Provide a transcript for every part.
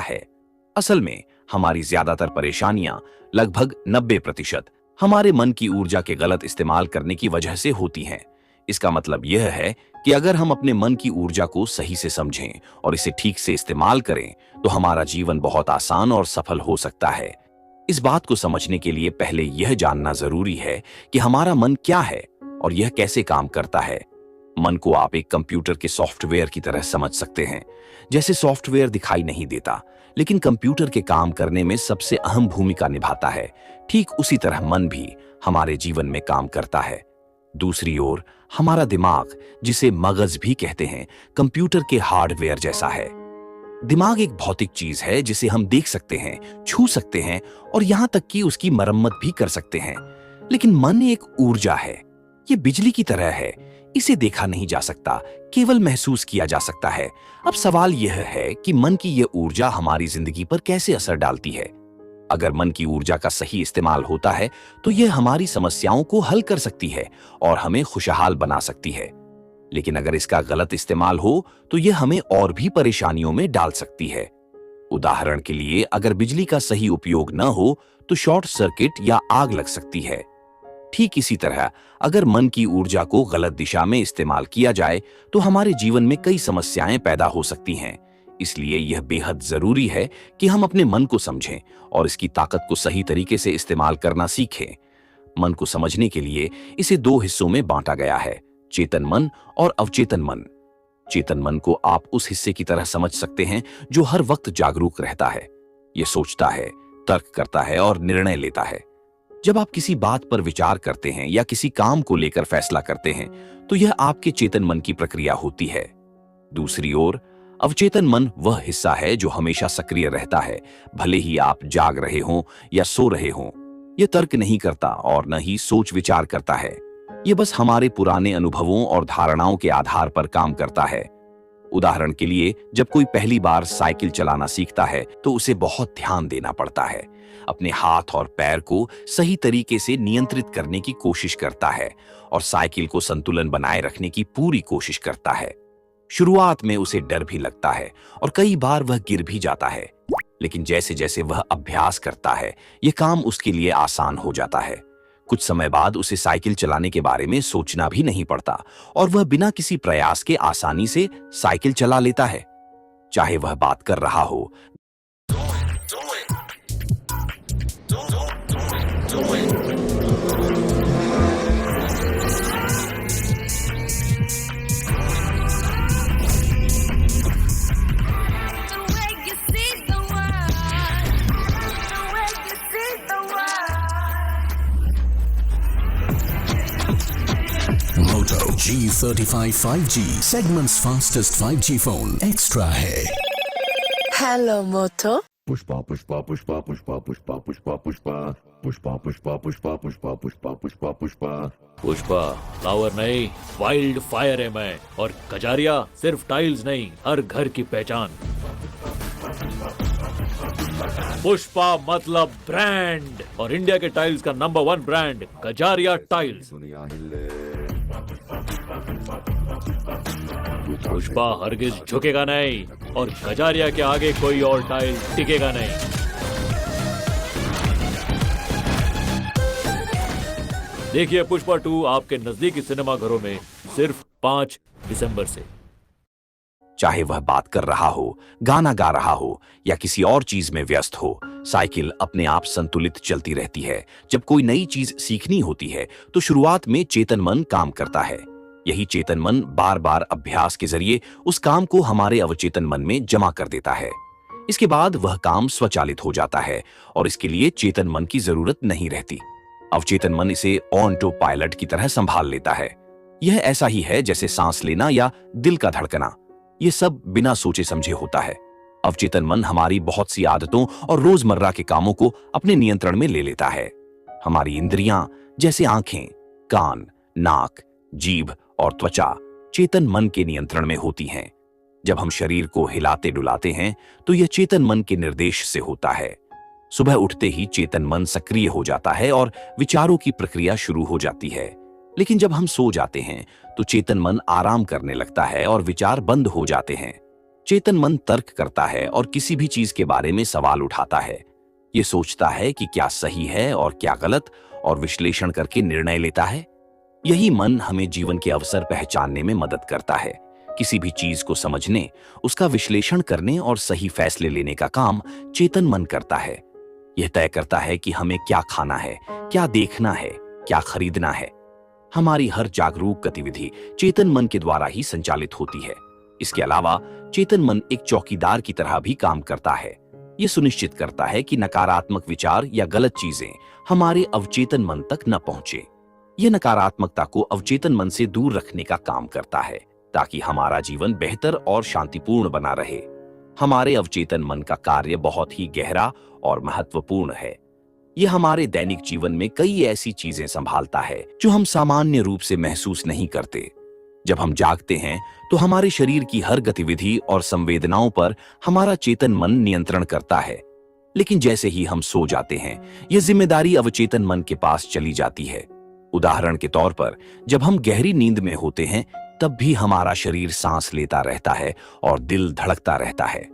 है। असल में हमारी ज्यादातर परेशानियां, लगभग 90%, हमारे मन की ऊर्जा के गलत इस्तेमाल करने की वजह से होती हैं। इसका मतलब यह है कि अगर हम अपने मन की ऊर्जा को सही से समझें और इसे ठीक से इस्तेमाल करें, तो हमारा जीवन बहुत आसान और सफल हो सकता है। इस बात को समझने के लिए पहले यह जानना जरूरी है कि हमारा मन क्या है और यह कैसे काम करता है। मन को आप एक कंप्यूटर के सॉफ्टवेयर की तरह समझ सकते हैं। जैसे सॉफ्टवेयर दिखाई नहीं देता, लेकिन कंप्यूटर के काम करने में सबसे अहम भूमिका निभाता है, ठीक उसी तरह मन भी हमारे जीवन में काम करता है। दूसरी ओर हमारा दिमाग, जिसे मगज भी कहते हैं, कंप्यूटर के हार्डवेयर जैसा है। दिमाग एक भौतिक चीज है जिसे हम देख सकते हैं, छू सकते हैं और यहां तक कि उसकी मरम्मत भी कर सकते हैं। लेकिन मन एक ऊर्जा है। ये बिजली की तरह है। इसे देखा नहीं जा सकता, केवल महसूस किया जा सकता है। अब सवाल यह है कि मन की यह ऊर्जा हमारी जिंदगी पर कैसे असर डालती है। अगर मन की ऊर्जा का सही इस्तेमाल होता है तो यह हमारी समस्याओं को हल कर सकती है और हमें खुशहाल बना सकती है। लेकिन अगर इसका गलत इस्तेमाल हो तो यह हमें और भी परेशानियों में डाल सकती है। उदाहरण के लिए, अगर बिजली का सही उपयोग न हो तो शॉर्ट सर्किट या आग लग सकती है। ठीक इसी तरह अगर मन की ऊर्जा को गलत दिशा में इस्तेमाल किया जाए तो हमारे जीवन में कई समस्याएं पैदा हो सकती हैं। इसलिए यह बेहद जरूरी है कि हम अपने मन को समझें और इसकी ताकत को सही तरीके से इस्तेमाल करना सीखें। मन को समझने के लिए इसे दो हिस्सों में बांटा गया है, चेतन मन और अवचेतन मन। चेतन मन को आप उस हिस्से की तरह समझ सकते हैं जो हर वक्त जागरूक रहता है। यह सोचता है, तर्क करता है और निर्णय लेता है। जब आप किसी बात पर विचार करते हैं या किसी काम को लेकर फैसला करते हैं तो यह आपके चेतन मन की प्रक्रिया होती है। दूसरी ओर अवचेतन मन वह हिस्सा है जो हमेशा सक्रिय रहता है, भले ही आप जाग रहे हों या सो रहे हों। यह तर्क नहीं करता और न ही सोच विचार करता है। यह बस हमारे पुराने अनुभवों और धारणाओं के आधार पर काम करता है। उदाहरण के लिए, जब कोई पहली बार साइकिल चलाना सीखता है तो उसे बहुत ध्यान देना पड़ता है। अपने हाथ और पैर को सही तरीके से नियंत्रित करने की कोशिश करता है और साइकिल को संतुलन बनाए रखने की पूरी कोशिश करता है। शुरुआत में उसे डर भी लगता है और कई बार वह गिर भी जाता है, लेकिन जैसे जैसे वह अभ्यास करता है, यह काम उसके लिए आसान हो जाता है। कुछ समय बाद उसे साइकिल चलाने के बारे में सोचना भी नहीं पड़ता और वह बिना किसी प्रयास के आसानी से साइकिल चला लेता है, चाहे वह बात कर रहा हो। Moto G35 5G, segment's fastest 5G phone. Extra है. Hello, Moto. Pushpa pushpa pushpa pushpa pushpa pushpa pushpa pushpa pushpa pushpa pushpa pushpa pushpa pushpa Pushpa flower नहीं, वाइल्ड फायर है मैं। और कजारिया सिर्फ टाइल्स नहीं, हर घर की पहचान। पुष्पा मतलब ब्रांड, और इंडिया के टाइल्स का नंबर 1 ब्रांड कजारिया टाइल्स। दुनिया हिले पुष्पा हरगिज झुकेगा नहीं और कजारिया के आगे कोई और टाइल टिकेगा नहीं। देखिए पुष्पा 2 आपके नजदीकी सिनेमा घरों में सिर्फ 5 दिसंबर से। चाहे वह बात कर रहा हो, गाना गा रहा हो या किसी और चीज में व्यस्त हो, साइकिल अपने आप संतुलित चलती रहती है। जब कोई नई चीज सीखनी होती है तो शुरुआत में चेतन मन काम करता है। यही चेतन मन बार बार अभ्यास के जरिए उस काम को हमारे अवचेतन मन में जमा कर देता है। इसके बाद वह काम स्वचालित हो जाता है और इसके लिए चेतन मन की जरूरत नहीं रहती। अवचेतन मन इसे ऑटो पायलट की तरह संभाल लेता है। यह ऐसा ही है जैसे सांस लेना या दिल का धड़कना। यह सब बिना सोचे समझे होता है। अवचेतन मन हमारी बहुत सी आदतों और रोजमर्रा के कामों को अपने नियंत्रण में ले लेता है। हमारी इंद्रियां जैसे आंखें, कान, नाक, जीभ और त्वचा चेतन मन के नियंत्रण में होती हैं। जब हम शरीर को हिलाते डुलाते हैं तो यह चेतन मन के निर्देश से होता है। सुबह उठते ही चेतन मन सक्रिय हो जाता है और विचारों की प्रक्रिया शुरू हो जाती है। लेकिन जब हम सो जाते हैं तो चेतन मन आराम करने लगता है और विचार बंद हो जाते हैं। चेतन मन तर्क करता है और किसी भी चीज के बारे में सवाल उठाता है। ये सोचता है कि क्या सही है और क्या गलत, और विश्लेषण करके निर्णय लेता है। यही मन हमें जीवन के अवसर पहचानने में मदद करता है। किसी भी चीज को समझने, उसका विश्लेषण करने और सही फैसले लेने का काम चेतन मन करता है। यह तय करता है कि हमें क्या खाना है, क्या देखना है, क्या खरीदना है। हमारी हर जागरूक गतिविधि चेतन मन के द्वारा ही संचालित होती है। इसके अलावा चेतन मन एक चौकीदार की तरह भी काम करता है। यह सुनिश्चित करता है कि नकारात्मक विचार या गलत चीजें हमारे अवचेतन मन तक न पहुंचे। यह नकारात्मकता को अवचेतन मन से दूर रखने का काम करता है, ताकि हमारा जीवन बेहतर और शांतिपूर्ण बना रहे। हमारे अवचेतन मन का कार्य बहुत ही गहरा और महत्वपूर्ण है। यह हमारे दैनिक जीवन में कई ऐसी चीजें संभालता है जो हम सामान्य रूप से महसूस नहीं करते। जब हम जागते हैं तो हमारे शरीर की हर गतिविधि और संवेदनाओं पर हमारा चेतन मन नियंत्रण करता है। लेकिन जैसे ही हम सो जाते हैं, यह जिम्मेदारी अवचेतन मन के पास चली जाती है। उदाहरण के तौर पर, जब हम गहरी नींद में होते हैं, तब भी हमारा शरीर सांस लेता रहता है और दिल धड़कता रहता है।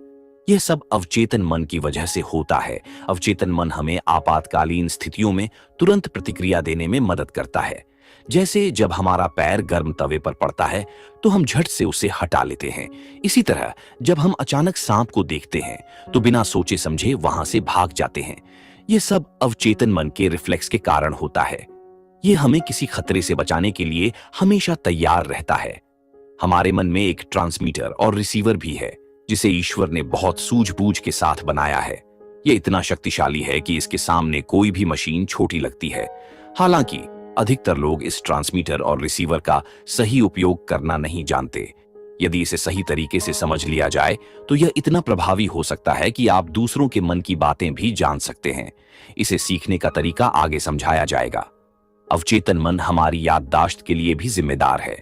यह सब अवचेतन मन की वजह से होता है। अवचेतन मन हमें आपातकालीन स्थितियों में तुरंत प्रतिक्रिया देने में मदद करता है। जैसे जब हमारा पैर गर्म तवे पर पड़ता है तो हम झट से उसे हटा लेते हैं। इसी तरह जब हम अचानक सांप को देखते हैं तो बिना सोचे समझे वहां से भाग जाते हैं। यह सब अवचेतन मन के रिफ्लेक्स के कारण होता है। यह हमें किसी खतरे से बचाने के लिए हमेशा तैयार रहता है। हमारे मन में एक ट्रांसमीटर और रिसीवर भी है, जिसे ईश्वर ने बहुत सूझबूझ के साथ बनाया है। यह इतना शक्तिशाली है कि इसके सामने कोई भी मशीन छोटी लगती है। हालांकि अधिकतर लोग इस ट्रांसमीटर और रिसीवर का सही उपयोग करना नहीं जानते। यदि इसे सही तरीके से समझ लिया जाए तो यह इतना प्रभावी हो सकता है कि आप दूसरों के मन की बातें भी जान सकते हैं। इसे सीखने का तरीका आगे समझाया जाएगा। अवचेतन मन हमारी याददाश्त के लिए भी जिम्मेदार है।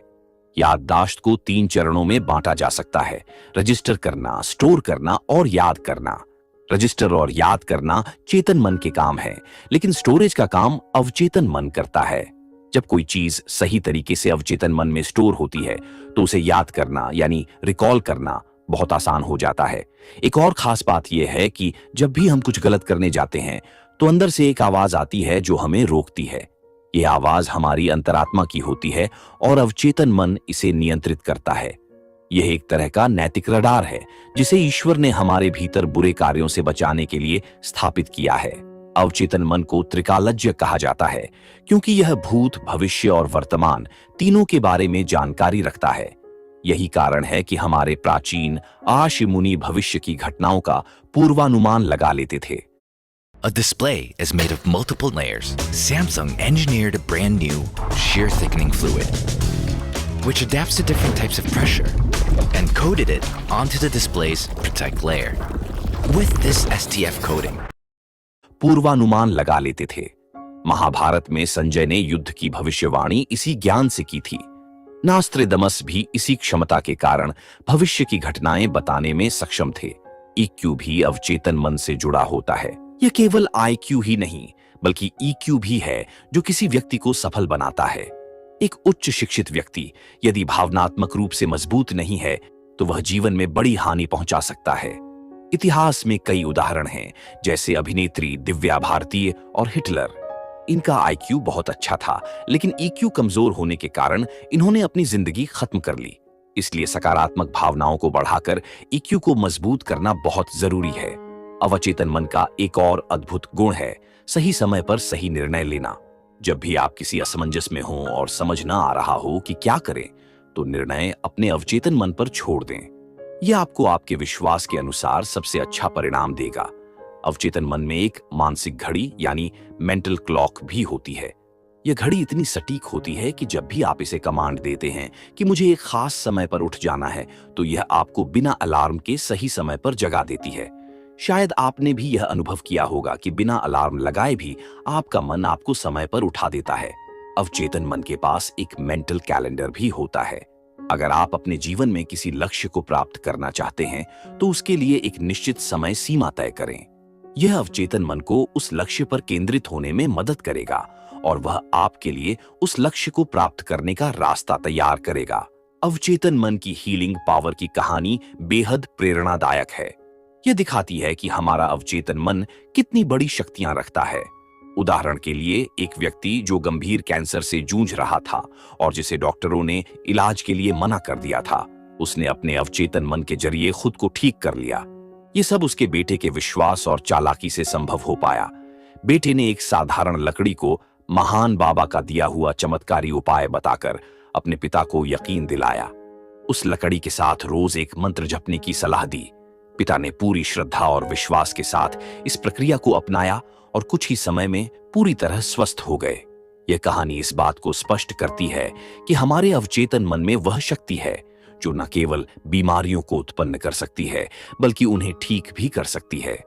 याददाश्त को 3 चरणों में बांटा जा सकता है: रजिस्टर करना, स्टोर करना और याद करना। रजिस्टर और याद करना चेतन मन के काम है, लेकिन स्टोरेज का काम अवचेतन मन करता है। जब कोई चीज सही तरीके से अवचेतन मन में स्टोर होती है तो उसे याद करना यानी रिकॉल करना बहुत आसान हो जाता है। एक और खास बात यह है कि जब भी हम कुछ गलत करने जाते हैं तो अंदर से एक आवाज आती है जो हमें रोकती है। यह आवाज हमारी अंतरात्मा की होती है और अवचेतन मन इसे नियंत्रित करता है। यह एक तरह का नैतिक रडार है जिसे ईश्वर ने हमारे भीतर बुरे कार्यों से बचाने के लिए स्थापित किया है। अवचेतन मन को त्रिकालज्ञ कहा जाता है क्योंकि यह भूत, भविष्य और वर्तमान तीनों के बारे में जानकारी रखता है। यही कारण है कि हमारे प्राचीन आर्षि मुनि भविष्य की घटनाओं का पूर्वानुमान लगा लेते थे। A display is made of multiple layers. Samsung engineered a brand new shear thickening fluid, which adapts to different types of pressure, and coated it onto the display's protect layer. With this STF coating, पूर्वानुमान लगा लेते थे। महाभारत में संजय ने युद्ध की भविष्यवाणी इसी ज्ञान से की थी। नास्त्रेदमस भी इसी क्षमता के कारण भविष्य की घटनाएं बताने में सक्षम थे। EQ भी अवचेतन मन से जुड़ा होता है। यह केवल IQ ही नहीं बल्कि EQ भी है जो किसी व्यक्ति को सफल बनाता है। एक उच्च शिक्षित व्यक्ति यदि भावनात्मक रूप से मजबूत नहीं है तो वह जीवन में बड़ी हानि पहुंचा सकता है। इतिहास में कई उदाहरण हैं, जैसे अभिनेत्री दिव्या भारती और हिटलर। इनका IQ बहुत अच्छा था, लेकिन EQ कमजोर होने के कारण इन्होंने अपनी जिंदगी खत्म कर ली। इसलिए सकारात्मक भावनाओं को बढ़ाकर EQ को मजबूत करना बहुत जरूरी है। अवचेतन मन का एक और अद्भुत गुण है सही समय पर सही निर्णय लेना। जब भी आप किसी असमंजस में हो और समझ ना आ रहा हो कि क्या करें, तो निर्णय अपने अवचेतन मन पर छोड़ दें। यह आपको आपके विश्वास के अनुसार सबसे अच्छा परिणाम देगा। अवचेतन मन में एक मानसिक घड़ी यानी मेंटल क्लॉक भी होती है। यह घड़ी इतनी सटीक होती है कि जब भी आप इसे कमांड देते हैं कि मुझे एक खास समय पर उठ जाना है, तो यह आपको बिना अलार्म के सही समय पर जगा देती है। शायद आपने भी यह अनुभव किया होगा कि बिना अलार्म लगाए भी आपका मन आपको समय पर उठा देता है। अवचेतन मन के पास एक मेंटल कैलेंडर भी होता है। अगर आप अपने जीवन में किसी लक्ष्य को प्राप्त करना चाहते हैं तो उसके लिए एक निश्चित समय सीमा तय करें। यह अवचेतन मन को उस लक्ष्य पर केंद्रित होने में मदद करेगा और वह आपके लिए उस लक्ष्य को प्राप्त करने का रास्ता तैयार करेगा। अवचेतन मन की हीलिंग पावर की कहानी बेहद प्रेरणादायक है। यह दिखाती है कि हमारा अवचेतन मन कितनी बड़ी शक्तियां रखता है। उदाहरण के लिए, एक व्यक्ति जो गंभीर कैंसर से जूझ रहा था और जिसे डॉक्टरों ने इलाज के लिए मना कर दिया था, उसने अपने अवचेतन मन के जरिए खुद को ठीक कर लिया। ये सब उसके बेटे के विश्वास और चालाकी से संभव हो पाया। बेटे ने एक साधारण लकड़ी को महान बाबा का दिया हुआ चमत्कारी उपाय बताकर अपने पिता को यकीन दिलाया। उस लकड़ी के साथ रोज एक मंत्र जपने की सलाह दी। पिता ने पूरी श्रद्धा और विश्वास के साथ इस प्रक्रिया को अपनाया और कुछ ही समय में पूरी तरह स्वस्थ हो गए। यह कहानी इस बात को स्पष्ट करती है कि हमारे अवचेतन मन में वह शक्ति है जो न केवल बीमारियों को उत्पन्न कर सकती है, बल्कि उन्हें ठीक भी कर सकती है।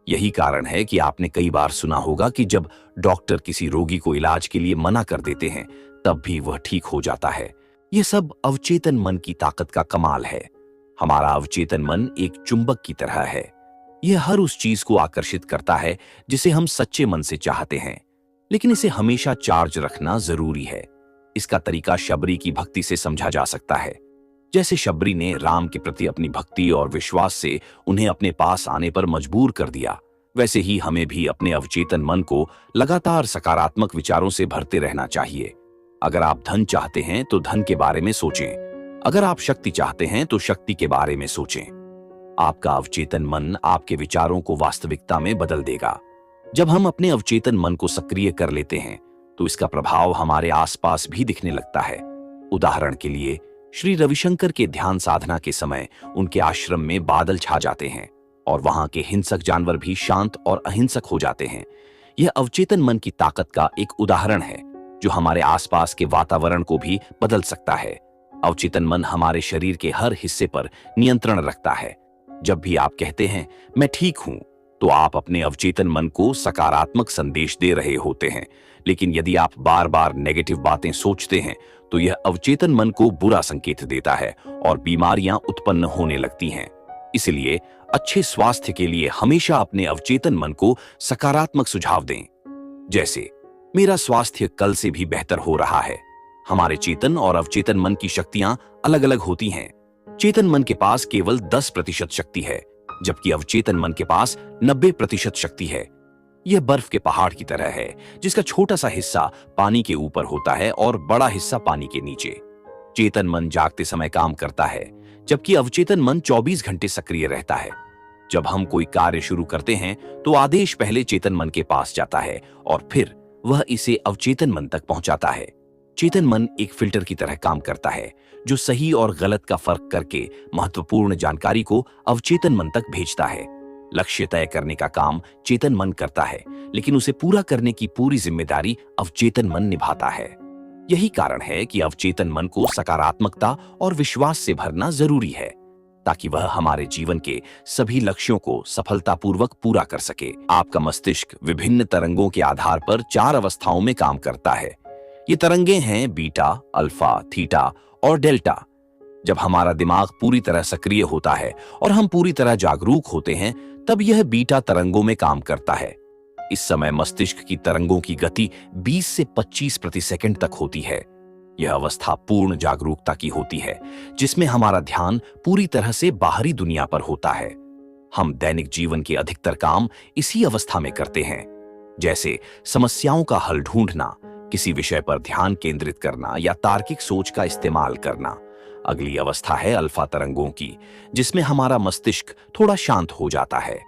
यही कारण है कि आपने कई बार सुना होगा कि जब डॉक्टर किसी रोगी को इलाज के लिए मना कर देते हैं, तब भी वह ठीक हो जाता है। यह सब अवचेतन मन की ताकत का कमाल है। हमारा अवचेतन मन एक चुंबक की तरह है। यह हर उस चीज को आकर्षित करता है जिसे हम सच्चे मन से चाहते हैं, लेकिन इसे हमेशा चार्ज रखना जरूरी है। इसका तरीका शबरी की भक्ति से समझा जा सकता है। जैसे शबरी ने राम के प्रति अपनी भक्ति और विश्वास से उन्हें अपने पास आने पर मजबूर कर दिया, वैसे ही हमें भी अपने अवचेतन मन को लगातार सकारात्मक विचारों से भरते रहना चाहिए। अगर आप धन चाहते हैं तो धन के बारे में सोचें। अगर आप शक्ति चाहते हैं तो शक्ति के बारे में सोचें। आपका अवचेतन मन आपके विचारों को वास्तविकता में बदल देगा। जब हम अपने अवचेतन मन को सक्रिय कर लेते हैं तो इसका प्रभाव हमारे आसपास भी दिखने लगता है। उदाहरण के लिए, श्री रविशंकर के ध्यान साधना के समय उनके आश्रम में बादल छा जाते हैं और वहां के हिंसक जानवर भी शांत और अहिंसक हो जाते हैं। यह अवचेतन मन की ताकत का एक उदाहरण है जो हमारे आसपास के वातावरण को भी बदल सकता है। अवचेतन मन हमारे शरीर के हर हिस्से पर नियंत्रण रखता है। जब भी आप कहते हैं मैं ठीक हूं, तो आप अपने अवचेतन मन को सकारात्मक संदेश दे रहे होते हैं। लेकिन यदि आप बार बार नेगेटिव बातें सोचते हैं तो यह अवचेतन मन को बुरा संकेत देता है और बीमारियां उत्पन्न होने लगती हैं। इसलिए अच्छे स्वास्थ्य के लिए हमेशा अपने अवचेतन मन को सकारात्मक सुझाव दें। जैसे, मेरा स्वास्थ्य कल से भी बेहतर हो रहा है। हमारे चेतन और अवचेतन मन की शक्तियां अलग अलग होती हैं। चेतन मन के पास केवल 10% शक्ति है, जबकि अवचेतन मन के पास 90% शक्ति है। यह बर्फ के पहाड़ की तरह है, जिसका छोटा सा हिस्सा पानी के ऊपर होता है और बड़ा हिस्सा पानी के नीचे। चेतन मन जागते समय काम करता है, जबकि अवचेतन मन 24 घंटे सक्रिय रहता है। जब हम कोई कार्य शुरू करते हैं तो आदेश पहले चेतन मन के पास जाता है और फिर वह इसे अवचेतन मन तक पहुंचाता है। चेतन मन एक फिल्टर की तरह काम करता है, जो सही और गलत का फर्क करके महत्वपूर्ण जानकारी को अवचेतन मन तक भेजता है। लक्ष्य तय करने का काम चेतन मन करता है, लेकिन उसे पूरा करने की पूरी जिम्मेदारी अवचेतन मन निभाता है। यही कारण है कि अवचेतन मन को सकारात्मकता और विश्वास से भरना जरूरी है, ताकि वह हमारे जीवन के सभी लक्ष्यों को सफलतापूर्वक पूरा कर सके। आपका मस्तिष्क विभिन्न तरंगों के आधार पर 4 अवस्थाओं में काम करता है। ये तरंगे हैं बीटा, अल्फा, थीटा और डेल्टा। जब हमारा दिमाग पूरी तरह सक्रिय होता है और हम पूरी तरह जागरूक होते हैं, तब यह बीटा तरंगों में काम करता है। इस समय मस्तिष्क की तरंगों की गति 20 से 25 प्रति सेकंड तक होती है। यह अवस्था पूर्ण जागरूकता की होती है, जिसमें हमारा ध्यान पूरी तरह से बाहरी दुनिया पर होता है। हम दैनिक जीवन के अधिकतर काम इसी अवस्था में करते हैं, जैसे समस्याओं का हल ढूंढना, किसी विषय पर ध्यान केंद्रित करना या तार्किक सोच का इस्तेमाल करना। अगली अवस्था है अल्फा तरंगों की, जिसमें हमारा मस्तिष्क थोड़ा शांत हो जाता है।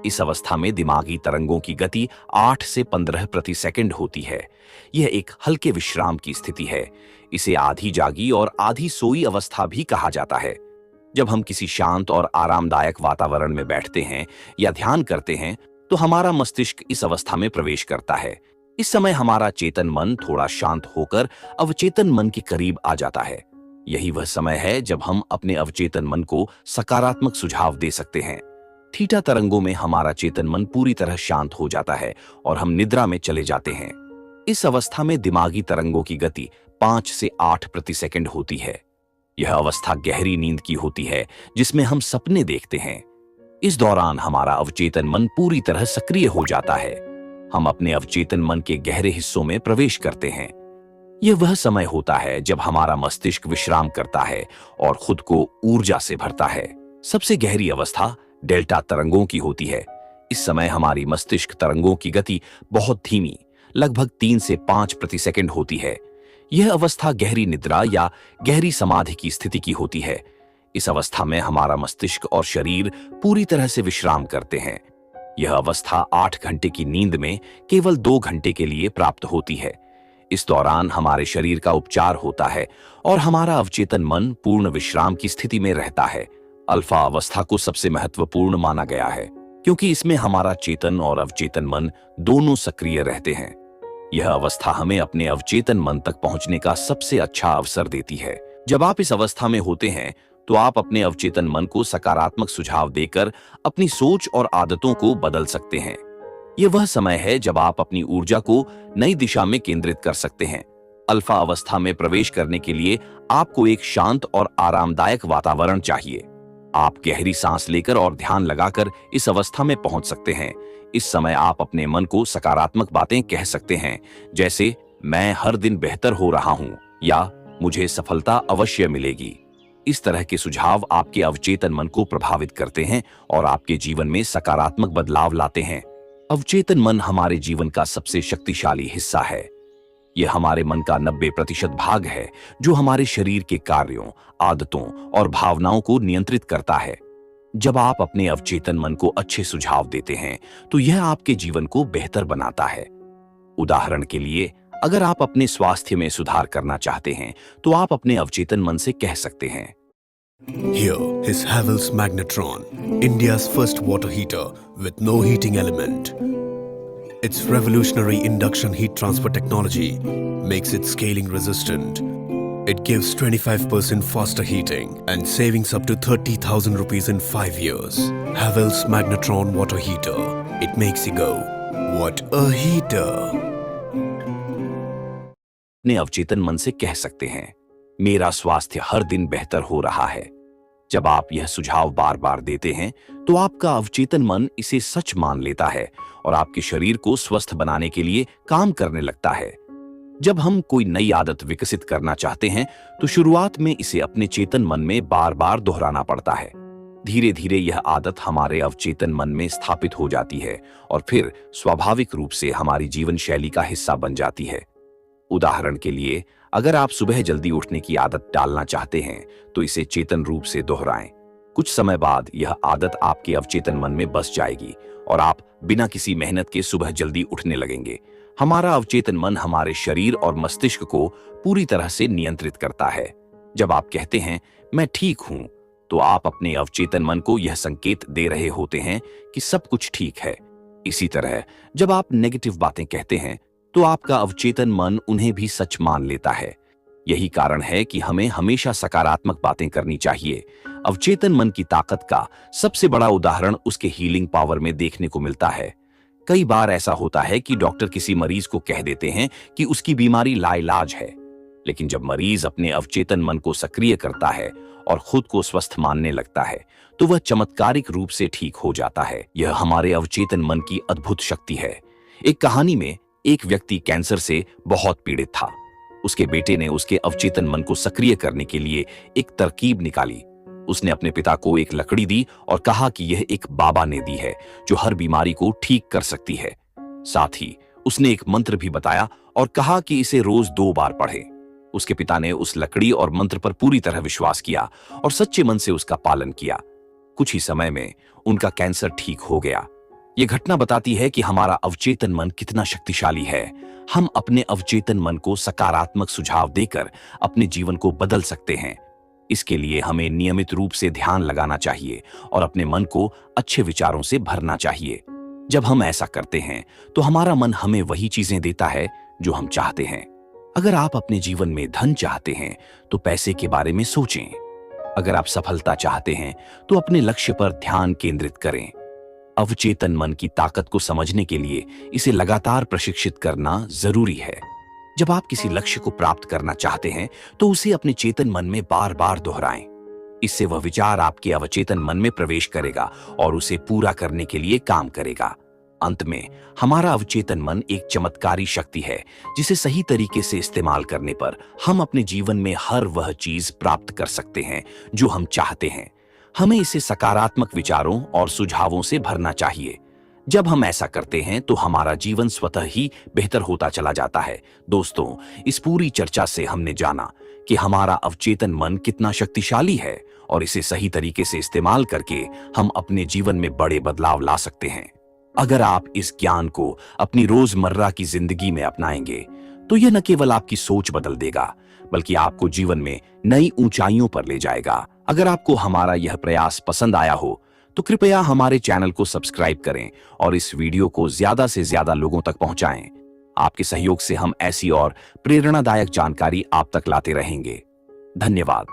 इस अवस्था में दिमागी तरंगों की गति 8 से 15 प्रति सेकंड होती है। यह एक हल्के विश्राम की स्थिति है। इसे आधी जागी और आधी सोई अवस्था भी कहा जाता है। जब हम किसी शांत और आरामदायक वातावरण में बैठते हैं या ध्यान करते हैं, तो हमारा मस्तिष्क इस अवस्था में प्रवेश करता है। इस समय हमारा चेतन मन थोड़ा शांत होकर अवचेतन मन के करीब आ जाता है। यही वह समय है जब हम अपने अवचेतन मन को सकारात्मक सुझाव दे सकते हैं। थीटा तरंगों में हमारा चेतन मन पूरी तरह शांत हो जाता है और हम निद्रा में चले जाते हैं। इस अवस्था में दिमागी तरंगों की गति 5 से 8 प्रति सेकंड होती है। यह अवस्था गहरी नींद की होती है, जिसमें हम सपने देखते हैं। इस दौरान हमारा अवचेतन मन पूरी तरह सक्रिय हो जाता है। हम अपने अवचेतन मन के गहरे हिस्सों में प्रवेश करते हैं। यह वह समय होता है जब हमारा मस्तिष्क विश्राम करता है और खुद को ऊर्जा से भरता है। सबसे गहरी अवस्था डेल्टा तरंगों की होती है। इस समय हमारी मस्तिष्क तरंगों की गति बहुत धीमी, लगभग 3 से 5 प्रति सेकंड होती है। यह अवस्था गहरी निद्रा या गहरी समाधि की स्थिति की होती है। इस अवस्था में हमारा मस्तिष्क और शरीर पूरी तरह से विश्राम करते हैं। यह अवस्था 8 घंटे की नींद में केवल 2 घंटे के लिए प्राप्त होती है। इस दौरान हमारे शरीर का उपचार होता है और हमारा अवचेतन मन पूर्ण विश्राम की स्थिति में रहता है। अल्फा अवस्था को सबसे महत्वपूर्ण माना गया है क्योंकि इसमें हमारा चेतन और अवचेतन मन दोनों सक्रिय रहते हैं। यह अवस्था हमें अपने अवचेतन मन तक पहुंचने का सबसे अच्छा अवसर देती है। जब आप इस अवस्था में होते हैं तो आप अपने अवचेतन मन को सकारात्मक सुझाव देकर अपनी सोच और आदतों को बदल सकते हैं। यह वह समय है जब आप अपनी ऊर्जा को नई दिशा में केंद्रित कर सकते हैं। अल्फा अवस्था में प्रवेश करने के लिए आपको एक शांत और आरामदायक वातावरण चाहिए। आप गहरी सांस लेकर और ध्यान लगाकर इस अवस्था में पहुंच सकते हैं। इस समय आप अपने मन को सकारात्मक बातें कह सकते हैं, जैसे मैं हर दिन बेहतर हो रहा हूं या मुझे सफलता अवश्य मिलेगी। इस तरह के सुझाव आपके अवचेतन मन को प्रभावित करते हैं और आपके जीवन में सकारात्मक बदलाव लाते हैं। अवचेतन मन हमारे जीवन का सबसे शक्तिशाली हिस्सा है। यह हमारे मन का 90% भाग है जो हमारे शरीर के कार्यों, आदतों और भावनाओं को नियंत्रित करता है। जब आप अपने अवचेतन मन को अच्छे सुझाव देते हैं तो यह आपके जीवन को बेहतर बनाता है। उदाहरण के लिए, अगर आप अपने स्वास्थ्य में सुधार करना चाहते हैं तो आप अपने अवचेतन मन से कह सकते हैं, Here is Havells Magnetron, India's first water heater with no heating element. Its revolutionary induction heat transfer technology makes it scaling resistant. It gives 25% faster heating and savings up to 30,000 rupees in 5 years. Havells Magnetron water heater. It makes you go, what a heater! अपने अवचेतन मन से कह सकते हैं, मेरा स्वास्थ्य हर दिन बेहतर हो रहा है। जब आप यह सुझाव बार बार देते हैं तो आपका अवचेतन मन इसे सच मान लेता है और आपके शरीर को स्वस्थ बनाने के लिए काम करने लगता है। जब हम कोई नई आदत विकसित करना चाहते हैं तो शुरुआत में इसे अपने चेतन मन में बार बार दोहराना पड़ता है। धीरे धीरे यह आदत हमारे अवचेतन मन में स्थापित हो जाती है और फिर स्वाभाविक रूप से हमारी जीवन शैली का हिस्सा बन जाती है। उदाहरण के लिए, अगर आप सुबह जल्दी उठने की आदत डालना चाहते हैं तो इसे चेतन रूप से दोहराएं। कुछ समय बाद यह आदत आपके अवचेतन मन में बस जाएगी और आप बिना किसी मेहनत के सुबह जल्दी उठने लगेंगे। हमारा अवचेतन मन हमारे शरीर और मस्तिष्क को पूरी तरह से नियंत्रित करता है। जब आप कहते हैं मैं ठीक हूं, तो आप अपने अवचेतन मन को यह संकेत दे रहे होते हैं कि सब कुछ ठीक है। इसी तरह जब आप नेगेटिव बातें कहते हैं तो आपका अवचेतन मन उन्हें भी सच मान लेता है। यही कारण है कि हमें हमेशा सकारात्मक बातें करनी चाहिए। अवचेतन मन की ताकत का सबसे बड़ा उदाहरण उसके हीलिंग पावर में देखने को मिलता है। कई बार ऐसा होता है कि डॉक्टर किसी मरीज को कह देते हैं कि उसकी बीमारी लाइलाज है, लेकिन जब मरीज अपने अवचेतन मन को सक्रिय करता है और खुद को स्वस्थ मानने लगता है तो वह चमत्कारिक रूप से ठीक हो जाता है। यह हमारे अवचेतन मन की अद्भुत शक्ति है। एक कहानी में एक व्यक्ति कैंसर से बहुत पीड़ित था। उसके बेटे ने उसके अवचेतन मन को सक्रिय करने के लिए एक तरकीब निकाली। उसने अपने पिता को एक लकड़ी दी और कहा कि यह एक बाबा ने दी है जो हर बीमारी को ठीक कर सकती है। साथ ही उसने एक मंत्र भी बताया और कहा कि इसे रोज 2 बार पढ़े। उसके पिता ने उस लकड़ी और मंत्र पर पूरी तरह विश्वास किया और सच्चे मन से उसका पालन किया। कुछ ही समय में उनका कैंसर ठीक हो गया। यह घटना बताती है कि हमारा अवचेतन मन कितना शक्तिशाली है। हम अपने अवचेतन मन को सकारात्मक सुझाव देकर अपने जीवन को बदल सकते हैं। इसके लिए हमें नियमित रूप से ध्यान लगाना चाहिए और अपने मन को अच्छे विचारों से भरना चाहिए। जब हम ऐसा करते हैं तो हमारा मन हमें वही चीजें देता है जो हम चाहते हैं। अगर आप अपने जीवन में धन चाहते हैं तो पैसे के बारे में सोचें। अगर आप सफलता चाहते हैं तो अपने लक्ष्य पर ध्यान केंद्रित करें। अवचेतन मन की ताकत को समझने के लिए इसे लगातार प्रशिक्षित करना जरूरी है। जब आप किसी लक्ष्य को प्राप्त करना चाहते हैं तो उसे अपने चेतन मन में बार बार दोहराएं। इससे वह विचार आपके अवचेतन मन में प्रवेश करेगा और उसे पूरा करने के लिए काम करेगा। अंत में हमारा अवचेतन मन एक चमत्कारी शक्ति है जिसे सही तरीके से इस्तेमाल करने पर हम अपने जीवन में हर वह चीज प्राप्त कर सकते हैं जो हम चाहते हैं। हमें इसे सकारात्मक विचारों और सुझावों से भरना चाहिए। जब हम ऐसा करते हैं तो हमारा जीवन स्वतः ही बेहतर होता चला जाता है। दोस्तों, इस पूरी चर्चा से हमने जाना कि हमारा अवचेतन मन कितना शक्तिशाली है और इसे सही तरीके से इस्तेमाल करके हम अपने जीवन में बड़े बदलाव ला सकते हैं। अगर आप इस ज्ञान को अपनी रोजमर्रा की जिंदगी में अपनाएंगे तो यह न केवल आपकी सोच बदल देगा बल्कि आपको जीवन में नई ऊंचाइयों पर ले जाएगा। अगर आपको हमारा यह प्रयास पसंद आया हो तो कृपया हमारे चैनल को सब्सक्राइब करें और इस वीडियो को ज्यादा से ज्यादा लोगों तक पहुंचाएं। आपके सहयोग से हम ऐसी और प्रेरणादायक जानकारी आप तक लाते रहेंगे। धन्यवाद।